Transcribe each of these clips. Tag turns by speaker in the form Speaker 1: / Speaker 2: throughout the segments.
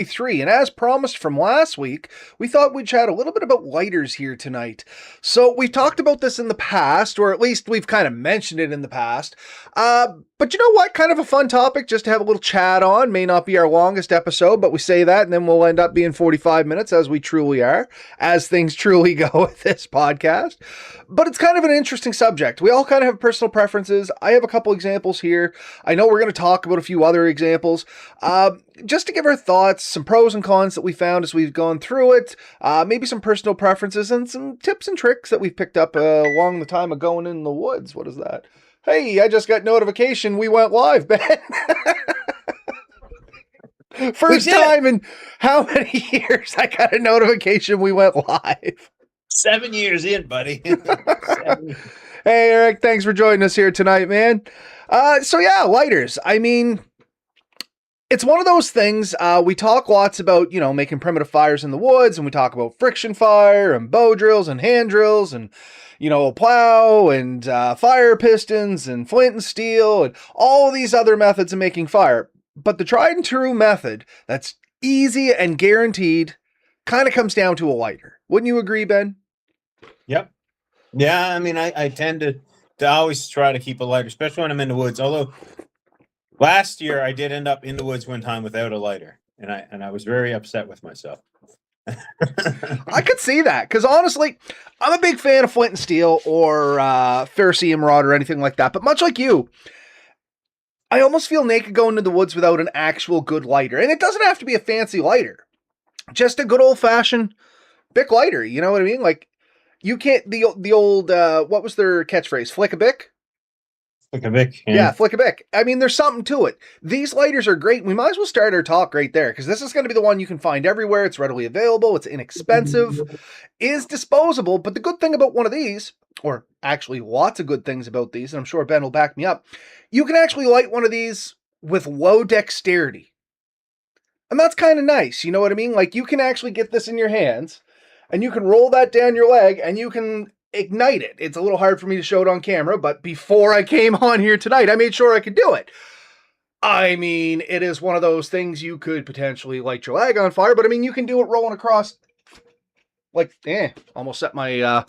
Speaker 1: 2023. And as promised from last week, we thought we'd chat a little bit about lighters here tonight. So we've talked about this in the past, or at least we've kind of mentioned it in the past. But you know what? Kind of a fun topic just to have a little chat on. May not be our longest episode, but we say that and then we'll end up being 45 minutes as we truly are, as things truly go with this podcast. But it's kind of an interesting subject. We all kind of have personal preferences. I have a couple examples here. I know we're going to talk about a few other examples. Just to give our thoughts, some pros and cons that we found as we've gone through it, maybe some personal preferences and some tips and tricks that we've picked up along the time of going in the woods. What is that? Hey, I just got notification we went live, Ben. First time in how many years I got a notification we went live.
Speaker 2: 7 years in, buddy.
Speaker 1: Hey, Eric, thanks for joining us here tonight, man. So yeah, lighters. I mean, it's one of those things, we talk lots about, making primitive fires in the woods, and we talk about friction fire and bow drills and hand drills and, a plow and fire pistons and flint and steel and all these other methods of making fire. But the tried and true method that's easy and guaranteed kind of comes down to a lighter. Wouldn't you agree, Ben?
Speaker 2: Yep. Yeah, I mean, I tend to always try to keep a lighter, especially when I'm in the woods. Although last year I did end up in the woods one time without a lighter, and I was very upset with myself.
Speaker 1: I could see that, because honestly, I'm a big fan of flint and steel or ferrocerium rod or anything like that. But much like you, I almost feel naked going into the woods without an actual good lighter. And it doesn't have to be a fancy lighter. Just a good old-fashioned Bic lighter, you know what I mean? Like, you can't, the old, what was their catchphrase? Flick a Bic?
Speaker 2: Flick a Bic.
Speaker 1: Yeah, flick a Bic. I mean, there's something to it. These lighters are great. We might as well start our talk right there, because this is going to be the one you can find everywhere. It's readily available. It's inexpensive. Is disposable. But the good thing about one of these, or actually lots of good things about these, and I'm sure Ben will back me up, you can actually light one of these with low dexterity. And that's kind of nice, you know what I mean? Like, you can actually get this in your hands, and you can roll that down your leg, and you can ignite it. It's a little hard for me to show it on camera, but before I came on here tonight, I made sure I could do it. I mean, it is one of those things you could potentially light your leg on fire, but I mean, you can do it rolling across, like, almost set my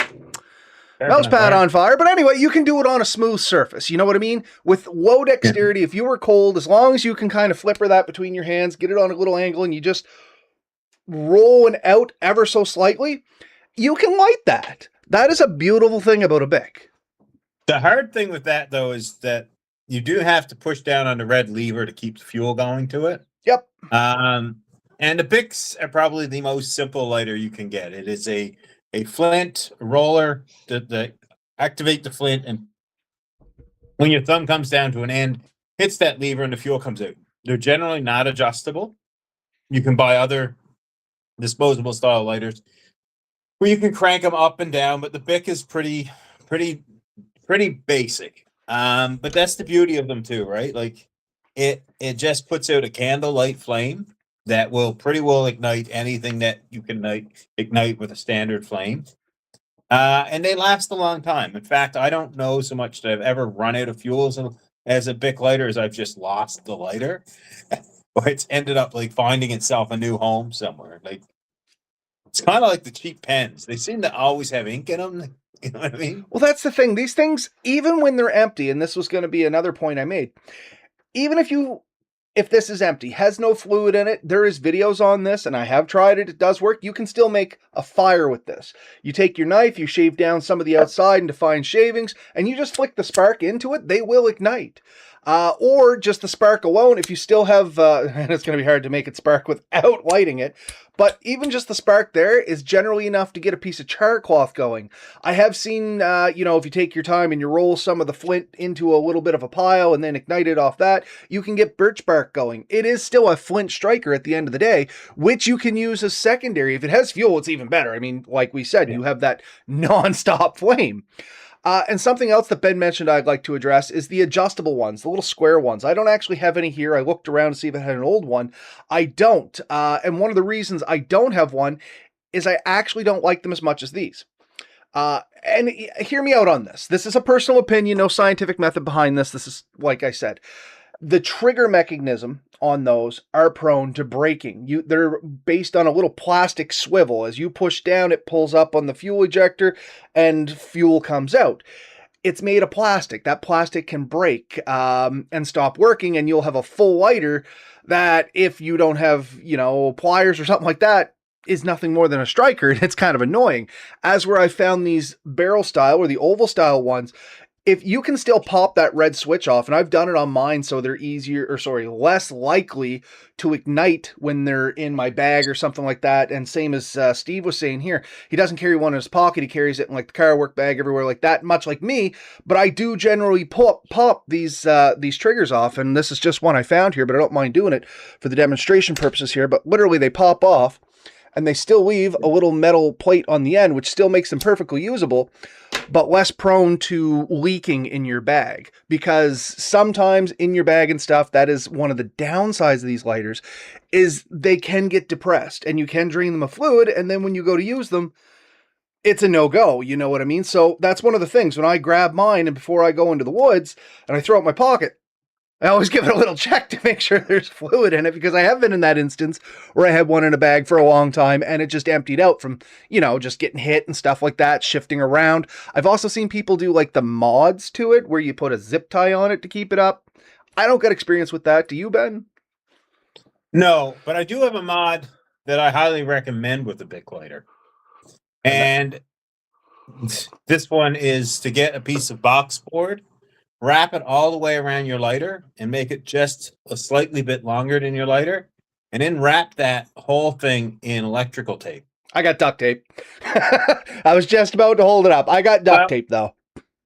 Speaker 1: mouse pad on fire. But anyway, you can do it on a smooth surface. You know what I mean? With low dexterity, if you were cold, as long as you can kind of flipper that between your hands, get it on a little angle, and you just roll it out ever so slightly, you can light that. That is a beautiful thing about a Bic.
Speaker 2: The hard thing with that, though, is that you do have to push down on the red lever to keep the fuel going to it.
Speaker 1: Yep.
Speaker 2: And the Bics are probably the most simple lighter you can get. It is a flint roller that activate the flint, and when your thumb comes down to an end, hits that lever and the fuel comes out. They're generally not adjustable. You can buy other disposable style lighters where you can crank them up and down, but the Bic is pretty basic. But that's the beauty of them too, right? Like it just puts out a candlelight flame that will pretty well ignite anything that you can ignite with a standard flame. And they last a long time. In fact, I don't know so much that I've ever run out of fuels as a Bic lighter as I've just lost the lighter. Or it's ended up like finding itself a new home somewhere. Like, it's kind of like the cheap pens. They seem to always have ink in them. You know what I mean?
Speaker 1: Well, that's the thing. These things, even when they're empty, and this was going to be another point I made, even if this is empty, has no fluid in it, there is videos on this, and I have tried it. It does work. You can still make a fire with this. You take your knife, you shave down some of the outside into fine shavings, and you just flick the spark into it. They will ignite. Or just the spark alone, if you still have, and it's going to be hard to make it spark without lighting it, but even just the spark there is generally enough to get a piece of char cloth going. I have seen, if you take your time and you roll some of the flint into a little bit of a pile and then ignite it off that, you can get birch bark going. It is still a flint striker at the end of the day, which you can use as secondary. If it has fuel, it's even better. I mean, like we said, you have that non-stop flame. And something else that Ben mentioned I'd like to address is the adjustable ones, the little square ones. I don't actually have any here. I looked around to see if it had an old one. I don't. And one of the reasons I don't have one is I actually don't like them as much as these. And hear me out on this. This is a personal opinion, no scientific method behind this. This is, like I said, The trigger mechanism on those are prone to breaking. They're based on a little plastic swivel. As you push down, it pulls up on the fuel ejector and fuel comes out. It's made of plastic. That plastic can break and stop working, and you'll have a full lighter that, if you don't have, pliers or something like that, is nothing more than a striker, and it's kind of annoying. As where I found these barrel style or the oval style ones, if you can still pop that red switch off, and I've done it on mine so they're less likely to ignite when they're in my bag or something like that. And same as Steve was saying here, he doesn't carry one in his pocket. He carries it in like the car work bag everywhere like that, much like me. But I do generally pop these triggers off, and this is just one I found here, but I don't mind doing it for the demonstration purposes here. But literally, they pop off, and they still leave a little metal plate on the end, which still makes them perfectly usable, but less prone to leaking in your bag. Because sometimes in your bag and stuff, that is one of the downsides of these lighters, is they can get depressed, and you can drain them of fluid, and then when you go to use them, it's a no-go, you know what I mean? So that's one of the things. When I grab mine, and before I go into the woods, and I throw it in my pocket, I always give it a little check to make sure there's fluid in it, because I have been in that instance where I had one in a bag for a long time and it just emptied out from, just getting hit and stuff like that, shifting around. I've also seen people do like the mods to it where you put a zip tie on it to keep it up. I don't get experience with that. Do you, Ben?
Speaker 2: No, but I do have a mod that I highly recommend with the Bic lighter. And this one is to get a piece of box board, wrap it all the way around your lighter, and make it just a slightly bit longer than your lighter, and then wrap that whole thing in electrical tape.
Speaker 1: I got duct tape. I was just about to hold it up. I got duct tape, though.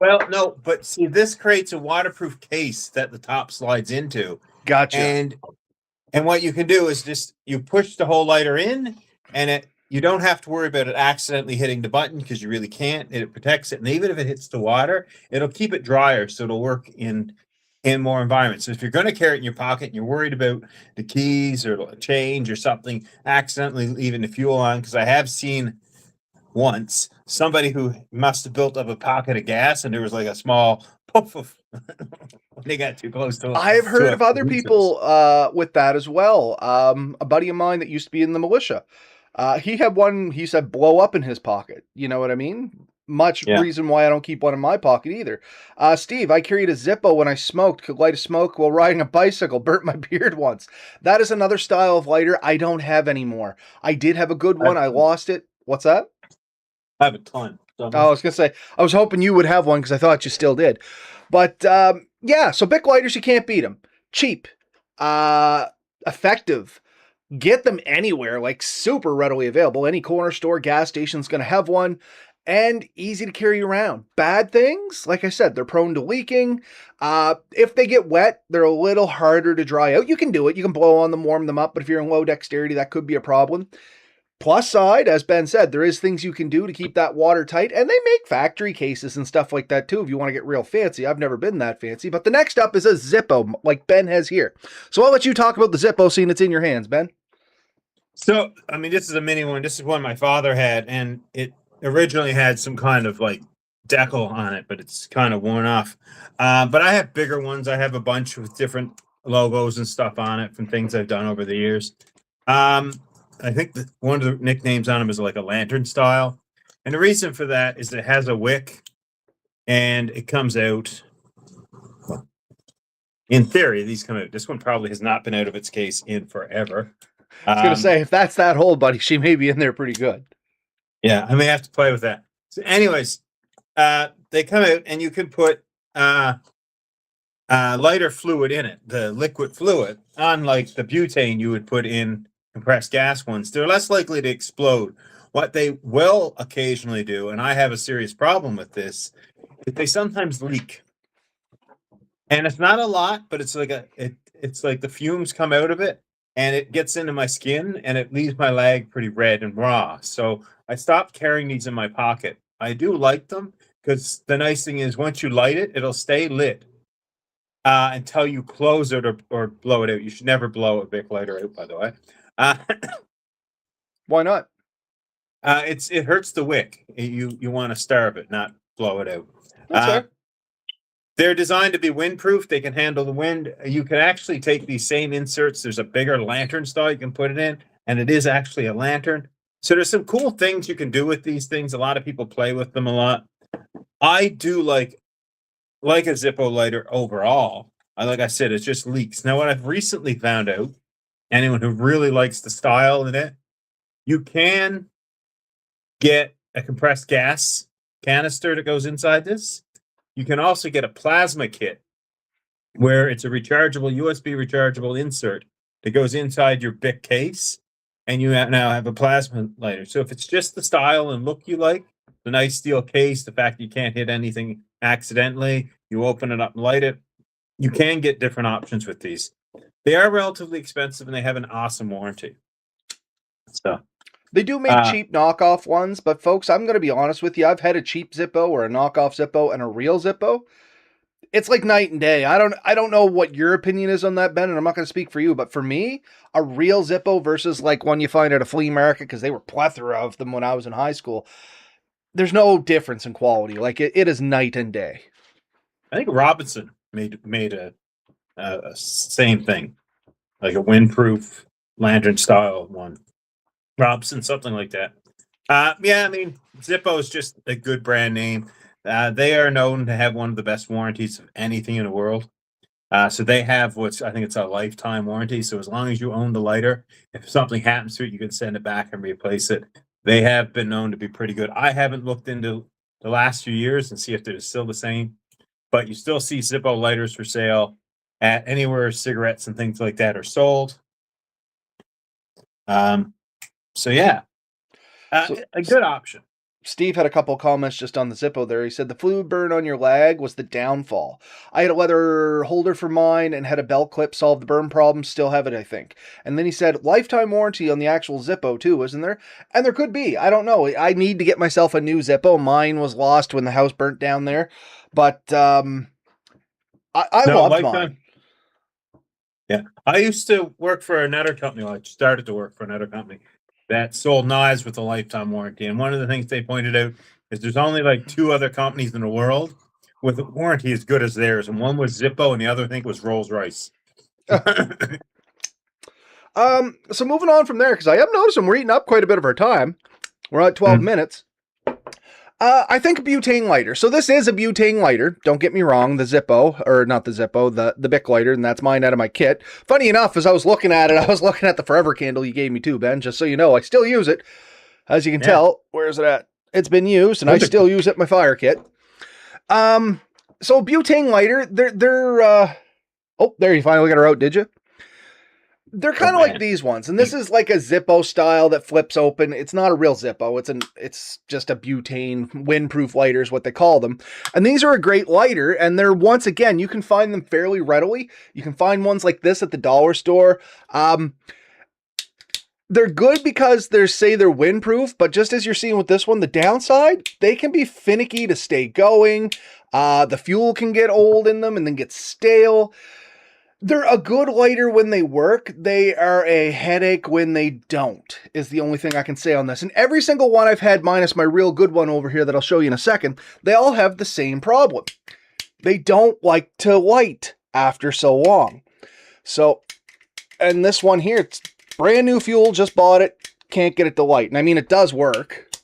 Speaker 2: Well, no, but see, this creates a waterproof case that the top slides into.
Speaker 1: Gotcha.
Speaker 2: And what you can do is just you push the whole lighter in, and you don't have to worry about it accidentally hitting the button, because you really can't. It protects it, and even if it hits the water, it'll keep it drier, so it'll work in more environments. So if you're going to carry it in your pocket and you're worried about the keys or change or something accidentally leaving the fuel on, because I have seen once somebody who must have built up a pocket of gas, and there was like a small puff of they got too close to it.
Speaker 1: I've heard of other people with that as well. A buddy of mine that used to be in the militia, he had one, he said, blow up in his pocket. You know what I mean? Reason why I don't keep one in my pocket either. Steve, I carried a Zippo when I smoked, could light a smoke while riding a bicycle, burnt my beard once. That is another style of lighter I don't have anymore. I did have a good one. I lost it. What's that?
Speaker 2: I have a ton.
Speaker 1: I was going to say, I was hoping you would have one because I thought you still did. But yeah, so Bic lighters, you can't beat them. Cheap, effective. Get them anywhere, like super readily available. Any corner store, gas station's going to have one, and easy to carry around. Bad things, like I said, they're prone to leaking. If they get wet, they're a little harder to dry out. You can do it. You can blow on them, warm them up, but if you're in low dexterity, that could be a problem. Plus side, as Ben said, there is things you can do to keep that water tight, and they make factory cases and stuff like that too if you want to get real fancy. I've never been that fancy, but the next up is a Zippo, like Ben has here. So I'll let you talk about the Zippo, seeing it's in your hands, Ben.
Speaker 2: So, I mean, this is a mini one. This is one my father had, and it originally had some kind of like decal on it, but it's kind of worn off. But I have bigger ones. I have a bunch with different logos and stuff on it from things I've done over the years. I think one of the nicknames on them is like a lantern style. And the reason for that is it has a wick, and it comes out. In theory, these come out. This one probably has not been out of its case in forever.
Speaker 1: I was going to say, if that's that hole, buddy, she may be in there pretty good.
Speaker 2: Yeah, I may have to play with that. So anyways, they come out, and you can put lighter fluid in it, the liquid fluid, unlike the butane you would put in compressed gas ones. They're less likely to explode. What they will occasionally do, and I have a serious problem with this, is they sometimes leak. And it's not a lot, but it's like it's like the fumes come out of it, and it gets into my skin, and it leaves my leg pretty red and raw. So I stopped carrying these in my pocket. I do like them, because the nice thing is once you light it, it'll stay lit until you close it or blow it out. You should never blow a Bic lighter out, by the way.
Speaker 1: Why not?
Speaker 2: It hurts the wick. You want to starve it, not blow it out.
Speaker 1: That's fair.
Speaker 2: They're designed to be windproof. They can handle the wind. You can actually take these same inserts. There's a bigger lantern style you can put it in, and it is actually a lantern. So there's some cool things you can do with these things. A lot of people play with them a lot. I do like a Zippo lighter overall. Like I said, it just leaks. Now, what I've recently found out, anyone who really likes the style in it, you can get a compressed gas canister that goes inside this. You can also get a plasma kit where it's a rechargeable, USB rechargeable insert that goes inside your Bic case, and you now have a plasma lighter. So if it's just the style and look you like, the nice steel case, the fact you can't hit anything accidentally, you open it up and light it, you can get different options with these. They are relatively expensive, and they have an awesome warranty. So
Speaker 1: They do make cheap knockoff ones, but folks, I'm going to be honest with you. I've had a cheap Zippo or a knockoff Zippo and a real Zippo. It's like night and day. I don't know what your opinion is on that, Ben, and I'm not going to speak for you, but for me, a real Zippo versus like one you find at a flea market, because they were plethora of them when I was in high school, there's no difference in quality. Like it is night and day.
Speaker 2: I think Robinson made a same thing, like a windproof lantern style one. Robson, something like that. Yeah, I mean, Zippo is just a good brand name. They are known to have one of the best warranties of anything in the world. So they have I think it's a lifetime warranty. So as long as you own the lighter, if something happens to it, you can send it back and replace it. They have been known to be pretty good. I haven't looked into the last few years and see if they're still the same, but you still see Zippo lighters for sale at anywhere cigarettes and things like that are sold. So yeah, a good option.
Speaker 1: Steve had a couple comments just on the Zippo there. He said the fluid burn on your lag was the downfall. I had a leather holder for mine and had a belt clip solve the burn problem. Still have it, I think. And then he said lifetime warranty on the actual Zippo too, isn't there? And there could be. I don't know. I need to get myself a new Zippo. Mine was lost when the house burnt down there. But I loved mine.
Speaker 2: Yeah. I used to work for another company. Well, I started to work for another company that sold knives with a lifetime warranty. And one of the things they pointed out is there's only like 2 other companies in the world with a warranty as good as theirs. And one was Zippo and the other, I think, was Rolls-Royce.
Speaker 1: So moving on from there, because I am noticing we're eating up quite a bit of our time. We're at 12 minutes. I think a butane lighter. So this is a butane lighter. Don't get me wrong. The Zippo, or not the Zippo, the Bic lighter, and that's mine out of my kit. Funny enough, as I was looking at it, I was looking at the Forever candle you gave me too, Ben, just so you know. I still use it. As you can tell, where is it at? It's been used, and I still use it in my fire kit. So butane lighter, they're oh, there, you finally got her out, did you? They're kind of like these ones, and this is like a Zippo style that flips open. It's not a real Zippo. It's just a butane windproof lighter is what they call them. And these are a great lighter, and they're, once again, you can find them fairly readily. You can find ones like this at the dollar store. They're good because they're windproof, but just as you're seeing with this one, the downside, they can be finicky to stay going. The fuel can get old in them and then get stale. They're a good lighter when they work. They are a headache when they don't, is the only thing I can say on this. And every single one I've had, minus my real good one over here that I'll show you in a second, they all have the same problem. They don't like to light after so long. So, and this one here, it's brand new fuel, just bought it, can't get it to light. And I mean, it does work.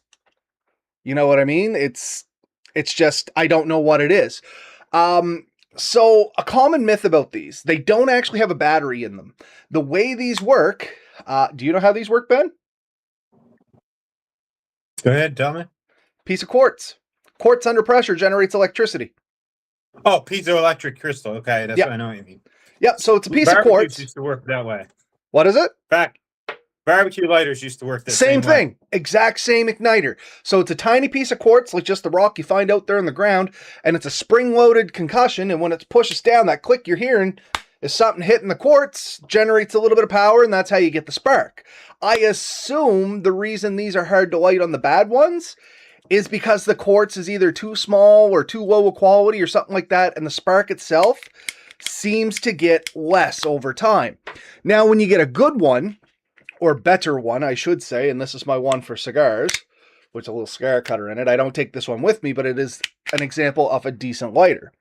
Speaker 1: You know what I mean? It's just, I don't know what it is. So a common myth about these, they don't actually have a battery in them. The way these work, do you know how these work, Ben?
Speaker 2: Go ahead, tell me.
Speaker 1: Piece of quartz. Quartz under pressure generates electricity.
Speaker 2: Oh, piezoelectric crystal. Okay, that's what I know what you mean.
Speaker 1: Yep, so it's a piece of quartz.
Speaker 2: Used to work that way.
Speaker 1: What is it?
Speaker 2: Barbecue lighters used to work the
Speaker 1: same thing. Way. Exact same igniter. So it's a tiny piece of quartz, like just the rock you find out there in the ground, and it's a spring-loaded concussion, and when it pushes down, that click you're hearing is something hitting the quartz, generates a little bit of power, and that's how you get the spark. I assume the reason these are hard to light on the bad ones is because the quartz is either too small or too low a quality or something like that, and the spark itself seems to get less over time. Now, when you get a good one, or better one, I should say, and this is my one for cigars, with a little cigar cutter in it. I don't take this one with me, but it is an example of a decent lighter.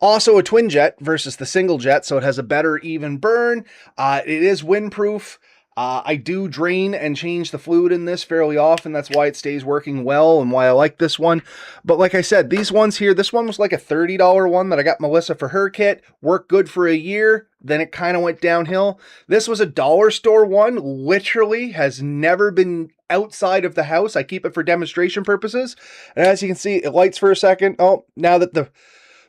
Speaker 1: Also a twin jet versus the single jet, so it has a better even burn. It is windproof. I do drain and change the fluid in this fairly often. That's why it stays working well and why I like this one. But like I said, these ones here, this one was like a $30 one that I got Melissa for her kit. Worked good for a year. Then it kind of went downhill. This was a dollar store one. Literally has never been outside of the house. I keep it for demonstration purposes. And as you can see, it lights for a second. Oh, now that the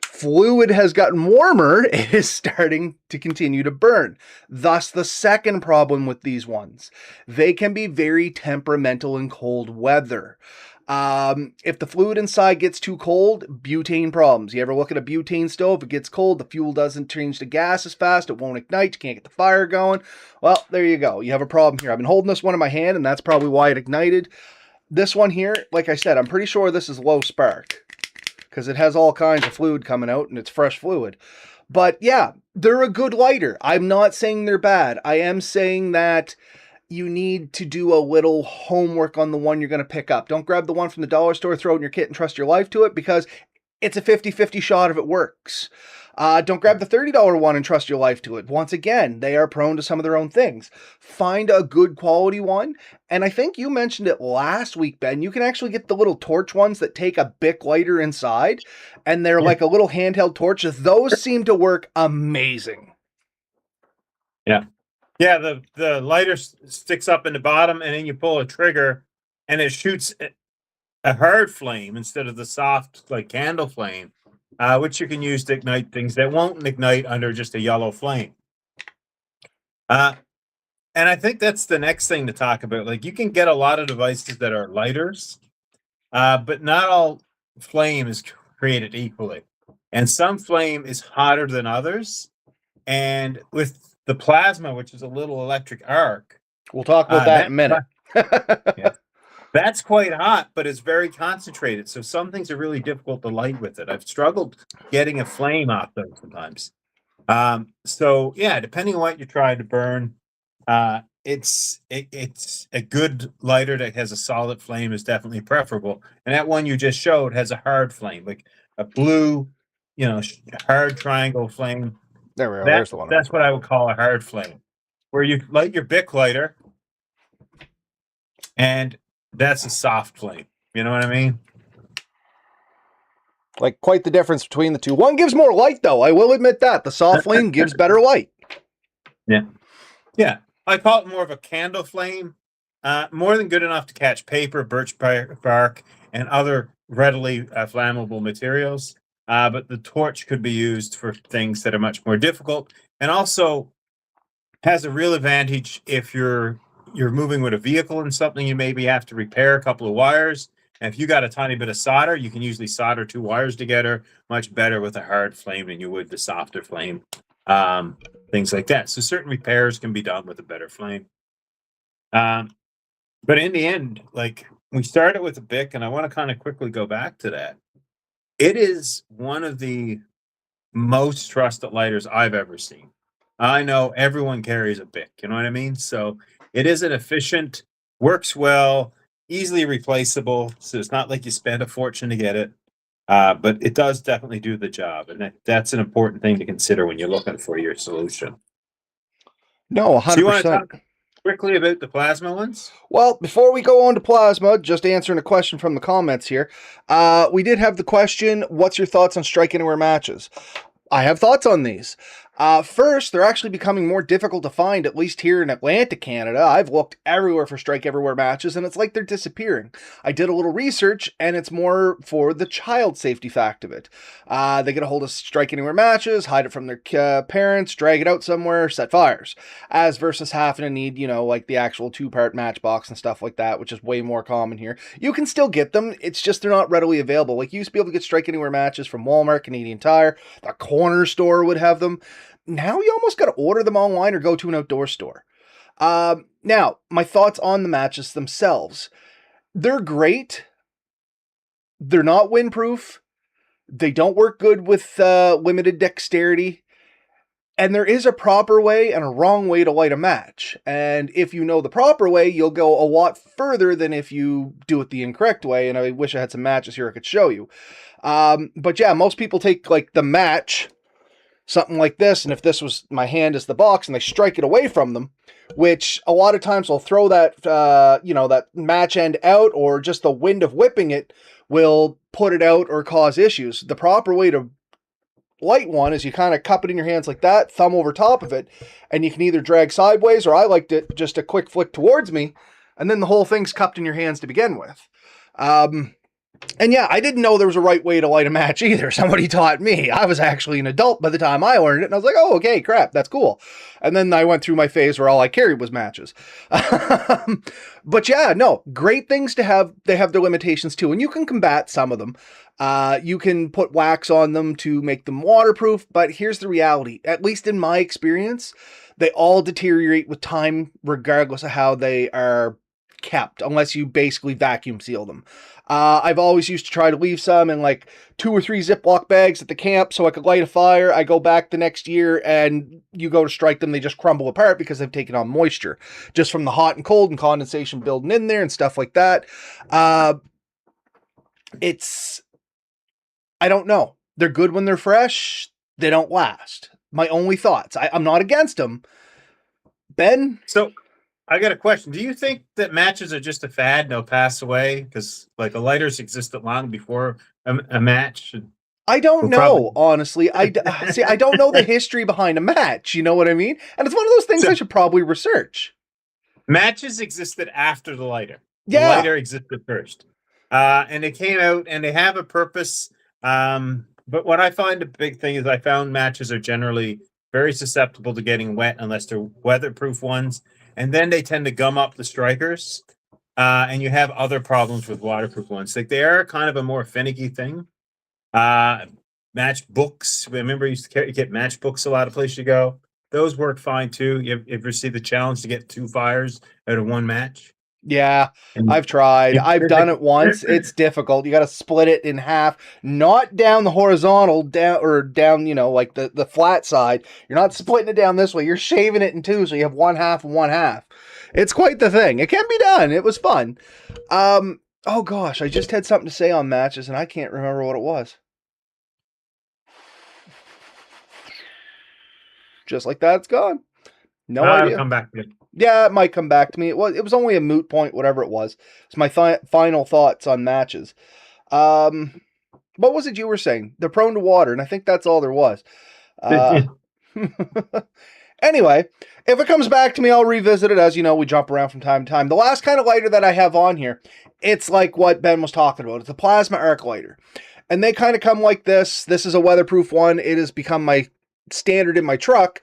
Speaker 1: fluid has gotten warmer, it is starting to continue to burn. Thus, the second problem with these ones. They can be very temperamental in cold weather. If the fluid inside gets too cold, butane problems. You ever look at a butane stove? It gets cold, the fuel doesn't change to gas as fast, it won't ignite, you can't get the fire going. Well, there you go. You have a problem here. I've been holding this one in my hand, and that's probably why it ignited. This one here, like I said, I'm pretty sure this is low spark, because it has all kinds of fluid coming out and it's fresh fluid. But yeah, they're a good lighter. I'm not saying they're bad. I am saying that you need to do a little homework on the one you're going to pick up. Don't grab the one from the dollar store, throw it in your kit, and trust your life to it, because it's a 50-50 shot if it works. Don't grab the $30 one and trust your life to it. Once again, they are prone to some of their own things. Find a good quality one. And I think you mentioned it last week, Ben. You can actually get the little torch ones that take a Bic lighter inside, and they're like a little handheld torch. Those seem to work amazing.
Speaker 2: Yeah. Yeah, the lighter sticks up in the bottom, and then you pull a trigger, and it shoots a hard flame instead of the soft, like, candle flame, which you can use to ignite things that won't ignite under just a yellow flame. And I think that's the next thing to talk about. Like, you can get a lot of devices that are lighters, but not all flame is created equally. And some flame is hotter than others. And with the plasma, which is a little electric arc,
Speaker 1: we'll talk about that in a minute.
Speaker 2: Yeah. That's quite hot, but it's very concentrated. So some things are really difficult to light with it. I've struggled getting a flame off those sometimes. So yeah, depending on what you're trying to burn, it's a good lighter that has a solid flame is definitely preferable. And that one you just showed has a hard flame, like a blue, hard triangle flame.
Speaker 1: There we go. There's the one.
Speaker 2: That's what I would call a hard flame, where you light your Bic lighter, and that's a soft flame. You know what I mean?
Speaker 1: Like, quite the difference between the two. One gives more light, though. I will admit that. The soft flame gives better light.
Speaker 2: Yeah. Yeah. I call it more of a candle flame. More than good enough to catch paper, birch bark, and other readily flammable materials. But the torch could be used for things that are much more difficult, and also has a real advantage if you're moving with a vehicle and something you maybe have to repair a couple of wires. And if you got a tiny bit of solder, you can usually solder two wires together much better with a hard flame than you would the softer flame. Things like that. So certain repairs can be done with a better flame. But in the end, like, we started with a Bic, and I want to kind of quickly go back to that. It is one of the most trusted lighters I've ever seen. I know everyone carries a Bic, you know what I mean? So it is an efficient, works well, easily replaceable. So it's not like you spend a fortune to get it. But it does definitely do the job. And that's an important thing to consider when you're looking for your solution.
Speaker 1: No, 100%.
Speaker 2: So you want to talk quickly about the plasma ones?
Speaker 1: Well, before we go on to plasma, just answering a question from the comments here. We did have the question, what's your thoughts on Strike Anywhere matches? I have thoughts on these. First, they're actually becoming more difficult to find, at least here in Atlantic, Canada. I've looked everywhere for Strike Everywhere matches, and it's like they're disappearing. I did a little research, and it's more for the child safety fact of it. They get a hold of Strike Anywhere matches, hide it from their parents, drag it out somewhere, set fires. As versus having to need, like the actual two-part matchbox and stuff like that, which is way more common here. You can still get them, it's just they're not readily available. Like, you used to be able to get Strike Anywhere matches from Walmart, Canadian Tire, the corner store would have them. Now you almost got to order them online or go to an outdoor store. Now, my thoughts on the matches themselves. They're great. They're not windproof. They don't work good with limited dexterity. And there is a proper way and a wrong way to light a match. And if you know the proper way, you'll go a lot further than if you do it the incorrect way. And I wish I had some matches here I could show you. But yeah, most people take like the match, something like this, and if this was my hand is the box, and they strike it away from them, which a lot of times will throw that that match end out, or just the wind of whipping it will put it out or cause issues. The proper way to light one is you kind of cup it in your hands like that, thumb over top of it, and you can either drag sideways, or I liked it just a quick flick towards me, and then the whole thing's cupped in your hands to begin with. And yeah, I didn't know there was a right way to light a match either. Somebody taught me. I was actually an adult by the time I learned it, and I was like, oh, okay, crap, that's cool. And then I went through my phase where all I carried was matches. But yeah, no, great things to have. They have their limitations too, and you can combat some of them. You can put wax on them to make them waterproof, but here's the reality. At least in my experience, they all deteriorate with time regardless of how they are kept, unless you basically vacuum seal them. I've always used to try to leave some in like 2 or 3 Ziploc bags at the camp so I could light a fire. I go back the next year and you go to strike them, they just crumble apart because they've taken on moisture just from the hot and cold and condensation building in there and stuff like that. I don't know. They're good when they're fresh. They don't last. My only thoughts. I'm not against them. Ben?
Speaker 2: So I got a question. Do you think that matches are just a fad and they'll pass away? Because like the lighters existed long before a match.
Speaker 1: I don't know, honestly. I see. I don't know the history behind a match. You know what I mean? And it's one of those things I should probably research.
Speaker 2: Matches existed after the lighter.
Speaker 1: Yeah.
Speaker 2: The lighter existed first. And they came out and they have a purpose. But what I find a big thing is I found matches are generally very susceptible to getting wet unless they're weatherproof ones. And then they tend to gum up the strikers. And you have other problems with waterproof ones. Like they are kind of a more finicky thing. Match books. Remember, you used to get match books a lot of places you go. Those work fine too. You ever see the challenge to get 2 fires out of 1 match?
Speaker 1: Yeah, I've tried. I've done it once. It's difficult. You got to split it in half, not down the horizontal, down, like the flat side. You're not splitting it down this way. You're shaving it in 2, so you have 1/2 and 1/2. It's quite the thing. It can be done. It was fun. Oh gosh, I just had something to say on matches, and I can't remember what it was. Just like that, it's gone. No idea.
Speaker 2: Come back again.
Speaker 1: Yeah, it might come back to me. It was only a moot point, whatever it was. It's my final thoughts on matches. What was it you were saying? They're prone to water, and I think that's all there was. Anyway, if it comes back to me, I'll revisit it. As you know, we jump around from time to time. The last kind of lighter that I have on here, it's like what Ben was talking about. It's a plasma arc lighter. And they kind of come like this. This is a weatherproof one. It has become my standard in my truck.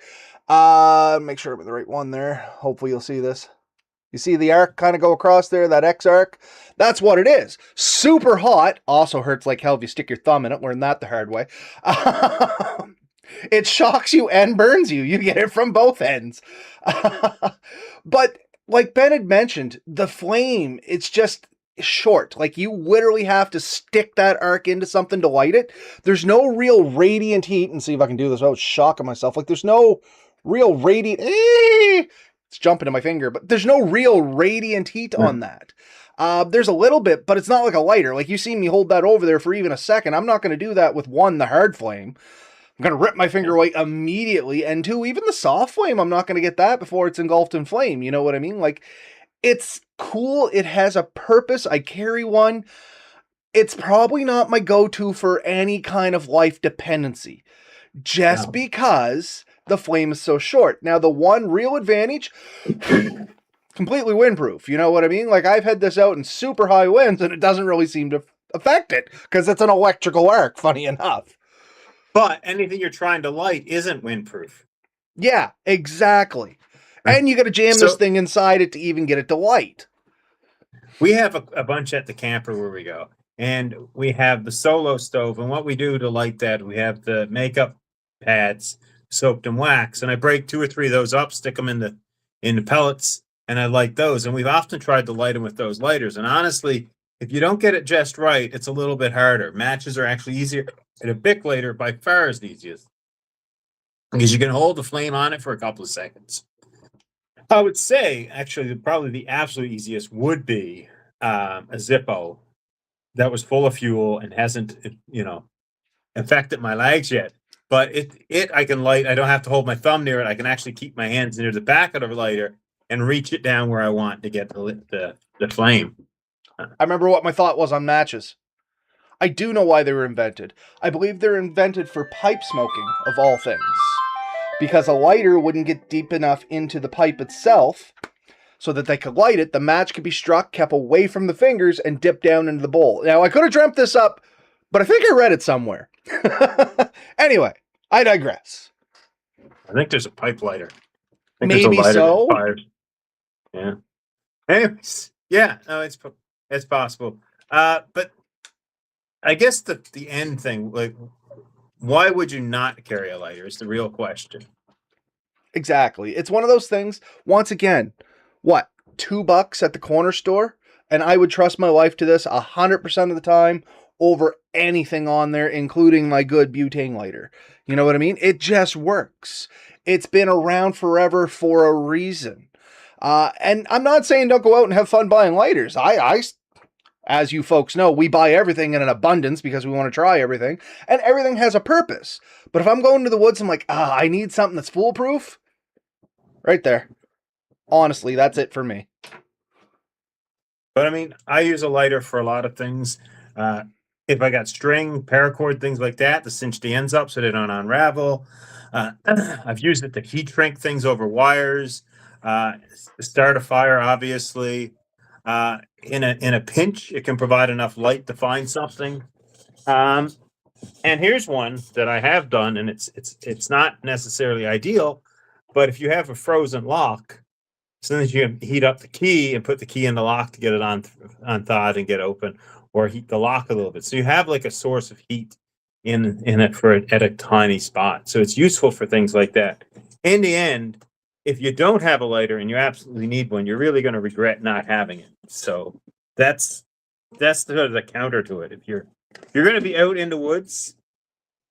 Speaker 1: Make sure I'm the right one there. Hopefully you'll see this. You see the arc kind of go across there, that X arc? That's what it is. Super hot. Also hurts like hell if you stick your thumb in it. Learned that the hard way. It shocks you and burns you. You get it from both ends. But like Ben had mentioned, the flame, it's just short. Like you literally have to stick that arc into something to light it. There's no real radiant heat. And see if I can do this without shocking myself. Like there's no real radiant. It's jumping in my finger, but there's no real radiant heat on that. There's a little bit, but it's not like a lighter. Like you see me hold that over there for even a second. I'm not going to do that with 1, the hard flame. I'm going to rip my finger away immediately. And 2, even the soft flame, I'm not going to get that before it's engulfed in flame. You know what I mean? Like it's cool. It has a purpose. I carry one. It's probably not my go-to for any kind of life dependency, just because the flame is so short. Now, the one real advantage, completely windproof. You know what I mean? Like I've had this out in super high winds and it doesn't really seem to affect it because it's an electrical arc, funny enough.
Speaker 2: But anything you're trying to light isn't windproof.
Speaker 1: Yeah, exactly. And you got to jam this thing inside it to even get it to light.
Speaker 2: We have a bunch at the camper where we go. And we have the solo stove. And what we do to light that, we have the makeup pads soaked in wax. And I break 2 or 3 of those up, stick them in the pellets, and I light those. And we've often tried to light them with those lighters. And honestly, if you don't get it just right, it's a little bit harder. Matches are actually easier. And a Bic lighter by far is the easiest. because you can hold the flame on it for a couple of seconds. I would say, actually, probably the absolute easiest would be a Zippo that was full of fuel and hasn't, infected my legs yet. But I can light. I don't have to hold my thumb near it. I can actually keep my hands near the back of the lighter and reach it down where I want to get the flame.
Speaker 1: I remember what my thought was on matches. I do know why they were invented. I believe they're invented for pipe smoking, of all things. Because a lighter wouldn't get deep enough into the pipe itself so that they could light it. The match could be struck, kept away from the fingers, and dipped down into the bowl. Now, I could have dreamt this up, but I think I read it somewhere. Anyway, I digress.
Speaker 2: I think there's a pipe lighter. I think
Speaker 1: Maybe
Speaker 2: there's a lighter
Speaker 1: so.
Speaker 2: that fires. Yeah. Anyways, yeah, no, it's possible. But I guess the end thing, like, why would you not carry a lighter is the real question.
Speaker 1: Exactly. It's one of those things, once again, what, $2 at the corner store? And I would trust my wife to this 100% of the time over anything on there, including my good butane lighter. You know what I mean? It just works. It's been around forever for a reason. And I'm not saying don't go out and have fun buying lighters. As you folks know, we buy everything in an abundance because we want to try everything, and everything has a purpose. But if I'm going to the woods, I'm like, I need something that's foolproof. Right there. Honestly, that's it for me.
Speaker 2: But I mean, I use a lighter for a lot of things. If I got string, paracord, things like that, to cinch the ends up so they don't unravel. I've used it to heat shrink things over wires, start a fire, obviously. In a pinch, it can provide enough light to find something. And here's one that I have done, and it's not necessarily ideal, but if you have a frozen lock, as soon as you heat up the key and put the key in the lock to get it unthawed and get open, or heat the lock a little bit, so you have like a source of heat in it at a tiny spot. So it's useful for things like that. In the end, if you don't have a lighter and you absolutely need one, you're really going to regret not having it. So that's the counter to it. If you're going to be out in the woods,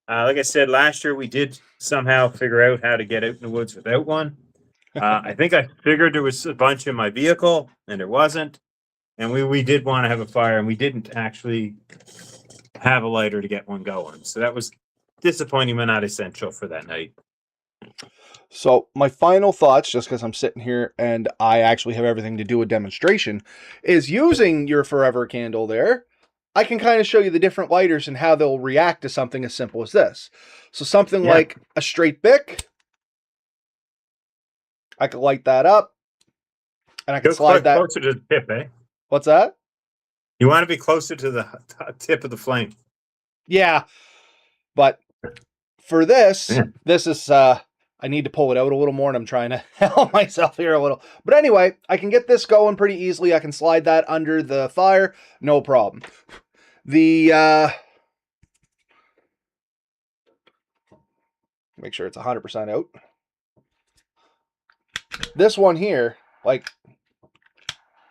Speaker 2: like I said last year, we did somehow figure out how to get out in the woods without one. I think I figured there was a bunch in my vehicle, and there wasn't. And we did want to have a fire, and we didn't actually have a lighter to get one going. So that was disappointing, but not essential for that night.
Speaker 1: So my final thoughts, just because I'm sitting here and I actually have everything to do a demonstration, is using your forever candle there. I can kind of show you the different lighters and how they'll react to something as simple as this. So something like a straight Bic, I could light that up, and I can slide that
Speaker 2: closer to the tip, eh?
Speaker 1: What's that?
Speaker 2: You want to be closer to the tip of the flame.
Speaker 1: Yeah, but for this, this is I need to pull it out a little more, and I'm trying to help myself here a little. But anyway, I can get this going pretty easily. I can slide that under the fire, no problem. The make sure it's 100% out. This one here, like,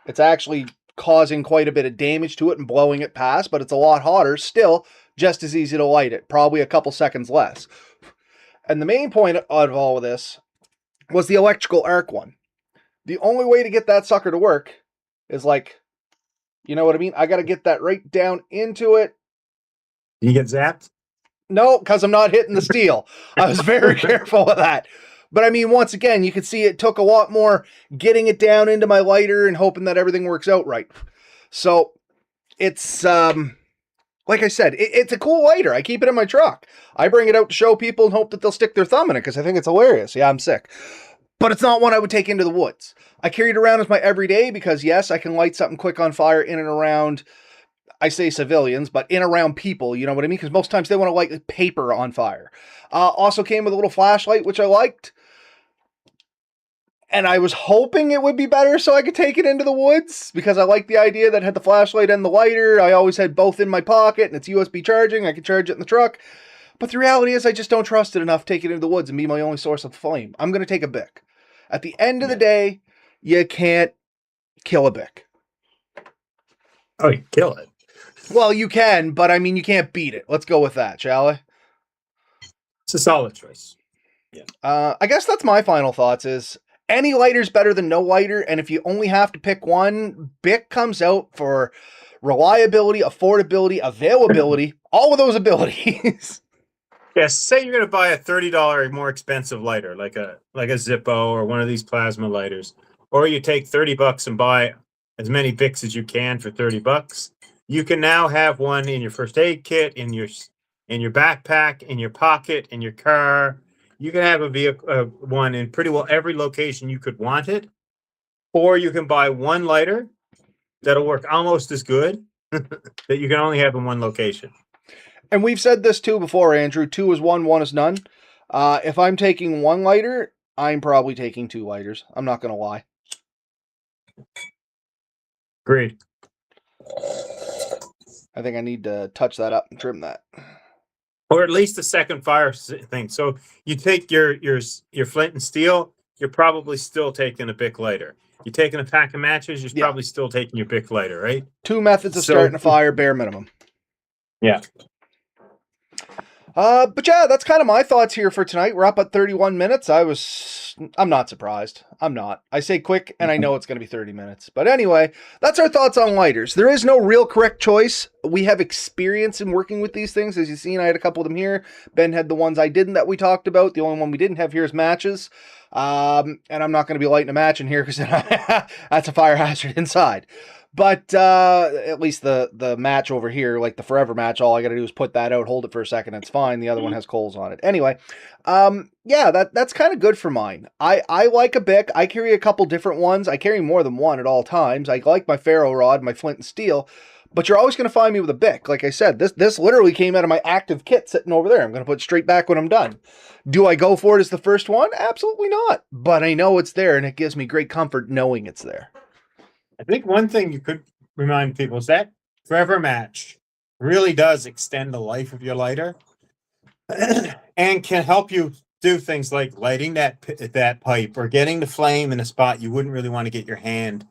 Speaker 1: it's actually causing quite a bit of damage to it and blowing it past, but it's a lot hotter. Still, just as easy to light it. Probably a couple seconds less. And the main point of all of this was the electrical arc one. The only way to get that sucker to work is like, you know what I mean? I got to get that right down into it.
Speaker 2: You get zapped?
Speaker 1: No, because I'm not hitting the steel. I was very careful with that. But I mean, once again, you can see it took a lot more getting it down into my lighter and hoping that everything works out right. So it's, like I said, it's a cool lighter. I keep it in my truck. I bring it out to show people and hope that they'll stick their thumb in it because I think it's hilarious. Yeah, I'm sick. But it's not one I would take into the woods. I carry it around as my everyday because, yes, I can light something quick on fire in and around, I say civilians, but in around people, you know what I mean? Because most times they want to light paper on fire. Also came with a little flashlight, which I liked. And I was hoping it would be better so I could take it into the woods because I like the idea that it had the flashlight and the lighter. I always had both in my pocket and it's USB charging. I could charge it in the truck. But the reality is I just don't trust it enough to take it into the woods and be my only source of flame. I'm going to take a Bic. At the end of the day, you can't kill a Bic.
Speaker 2: Oh, you kill it.
Speaker 1: Well, you can, but I mean, you can't beat it. Let's go with that, shall we?
Speaker 2: It's a solid choice.
Speaker 1: I guess that's my final thoughts is any lighter's better than no lighter, and if you only have to pick one, Bic comes out for reliability, affordability, availability, all of those abilities.
Speaker 2: Yes, say you're going to buy a $30 more expensive lighter, like a Zippo or one of these plasma lighters, or you take $30 and buy as many Bics as you can for $30. You can now have one in your first aid kit, in your backpack, in your pocket, in your car. You can have a vehicle, one in pretty well every location you could want it, or you can buy one lighter that'll work almost as good that you can only have in one location.
Speaker 1: And we've said this too before, Andrew. 2 is 1, 1 is none. If I'm taking one lighter, I'm probably taking 2 lighters. I'm not going to lie.
Speaker 2: Agreed.
Speaker 1: I think I need to touch that up and trim that.
Speaker 2: Or at least the second fire thing. So you take your flint and steel, you're probably still taking a Bic lighter. You're taking a pack of matches, you're probably still taking your Bic lighter, right? 2
Speaker 1: methods of starting a fire, bare minimum.
Speaker 2: Yeah.
Speaker 1: But yeah, that's kind of my thoughts here for tonight. We're up at 31 minutes. I'm not surprised. I'm not. I say quick, and I know it's going to be 30 minutes. But anyway, that's our thoughts on lighters. There is no real correct choice. We have experience in working with these things. As you've seen, I had a couple of them here. Ben had the ones I didn't that we talked about. The only one we didn't have here is matches. And I'm not going to be lighting a match in here because that's a fire hazard inside. But at least the match over here, like the forever match, all I got to do is put that out, hold it for a second, it's fine. The other one has coals on it. Anyway, yeah, that's kind of good for mine. I like a Bic. I carry a couple different ones. I carry more than one at all times. I like my ferro rod, my flint and steel, but you're always going to find me with a Bic. Like I said, this literally came out of my active kit sitting over there. I'm going to put it straight back when I'm done. Do I go for it as the first one? Absolutely not. But I know it's there, and it gives me great comfort knowing it's there.
Speaker 2: I think one thing you could remind people is that forever match really does extend the life of your lighter and can help you do things like lighting that pipe or getting the flame in a spot you wouldn't really want to get your hand,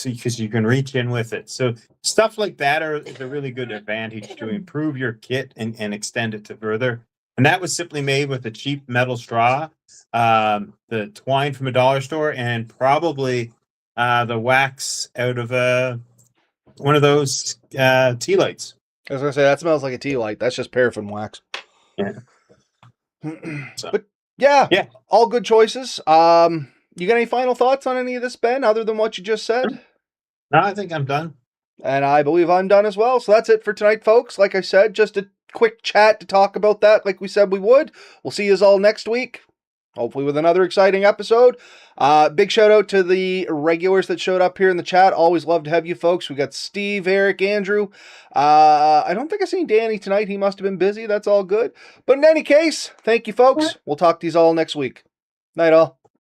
Speaker 2: because you can reach in with it. So stuff like that is a really good advantage to improve your kit and extend it to further. And that was simply made with a cheap metal straw, the twine from a dollar store, and probably the wax out of one of those tea lights.
Speaker 1: I was gonna say that smells like a tea light. That's just paraffin wax.
Speaker 2: Yeah.
Speaker 1: But yeah, all good choices. You got any final thoughts on any of this, Ben, other than what you just said?
Speaker 2: No, I think I'm done.
Speaker 1: And I believe I'm done as well. So that's it for tonight, folks. Like I said, just a quick chat to talk about that, like we said we would. We'll see you all next week. Hopefully with another exciting episode. Big shout out to the regulars that showed up here in the chat. Always love to have you folks. We got Steve, Eric, Andrew. I don't think I've seen Danny tonight. He must have been busy. That's all good. But in any case, thank you folks. We'll talk to you all next week. Night all.